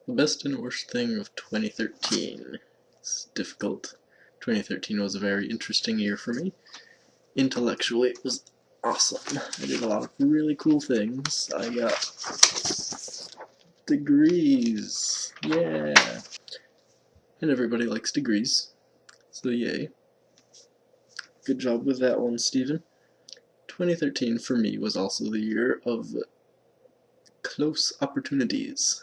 The best and worst thing of 2013. It's difficult. 2013 was a very interesting year for me. Intellectually, it was awesome. I did a lot of really cool things. I got degrees. Yeah. And everybody likes degrees. So yay. Good job with that one, Steven. 2013 for me was also the year of close opportunities.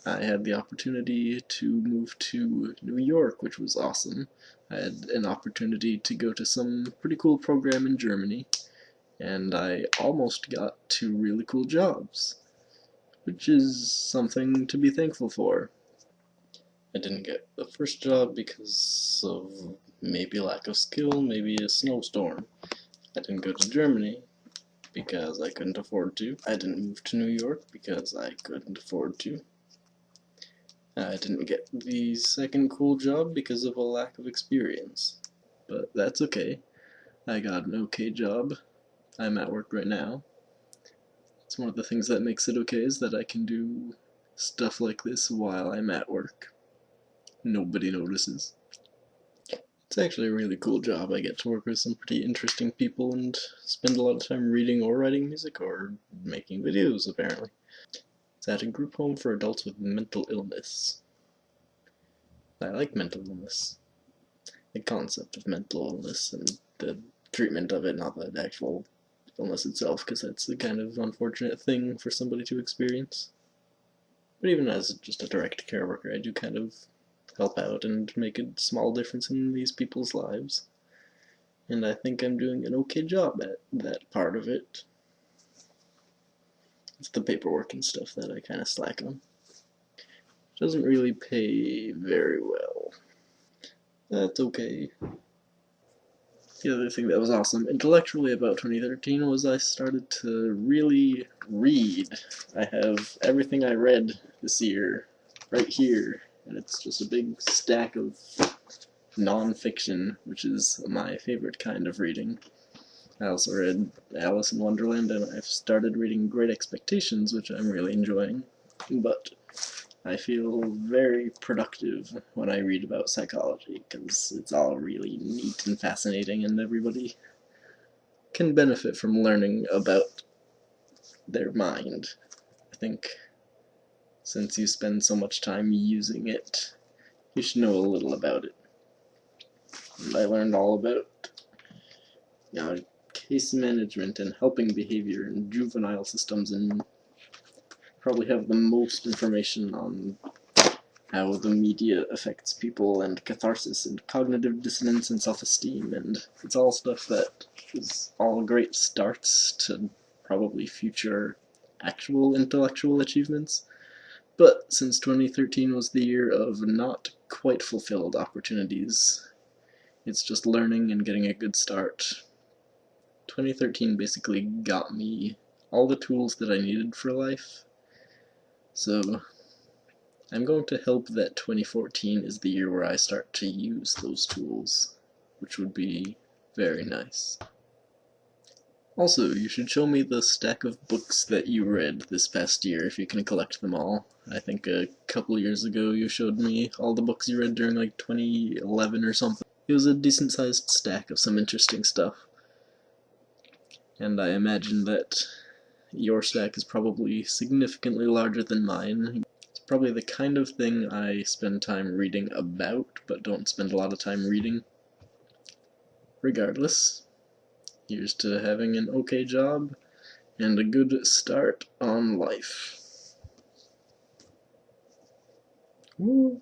I had the opportunity to move to New York, which was awesome. I had an opportunity to go to some pretty cool program in Germany, and I almost got 2 really cool jobs, which is something to be thankful for. I didn't get the first job because of maybe lack of skill, maybe a snowstorm. I didn't go to Germany because I couldn't afford to. I didn't move to New York because I couldn't afford to. I didn't get the second cool job because of a lack of experience. But that's okay. I got an okay job. I'm at work right now. It's one of the things that makes it okay is that I can do stuff like this while I'm at work. Nobody notices. It's actually a really cool job. I get to work with some pretty interesting people and spend a lot of time reading or writing music or making videos, apparently. It's at a group home for adults with mental illness. I like mental illness. The concept of mental illness and the treatment of it, not the actual illness itself, because that's a kind of unfortunate thing for somebody to experience. But even as just a direct care worker, I do kind of help out and make a small difference in these people's lives. And I think I'm doing an okay job at that part of it. It's the paperwork and stuff that I kind of slack on. It doesn't really pay very well. That's okay. The other thing that was awesome intellectually about 2013 was I started to really read. I have everything I read this year right here, and it's just a big stack of non-fiction, which is my favorite kind of reading. I also read Alice in Wonderland, and I've started reading Great Expectations, which I'm really enjoying, but I feel very productive when I read about psychology, because it's all really neat and fascinating, and everybody can benefit from learning about their mind. I think since you spend so much time using it, you should know a little about it. And I learned all about case management and helping behavior in juvenile systems, and probably have the most information on how the media affects people, and catharsis, and cognitive dissonance, and self-esteem, and it's all stuff that is all great starts to probably future actual intellectual achievements. But since 2013 was the year of not quite fulfilled opportunities, it's just learning and getting a good start. 2013 basically got me all the tools that I needed for life, so I'm going to hope that 2014 is the year where I start to use those tools, which would be very nice. Also, you should show me the stack of books that you read this past year if you can collect them all. I think a couple years ago you showed me all the books you read during like 2011 or something. It was a decent sized stack of some interesting stuff. And I imagine that your stack is probably significantly larger than mine. It's probably the kind of thing I spend time reading about, but don't spend a lot of time reading. Regardless, here's to having an okay job and a good start on life. Woo.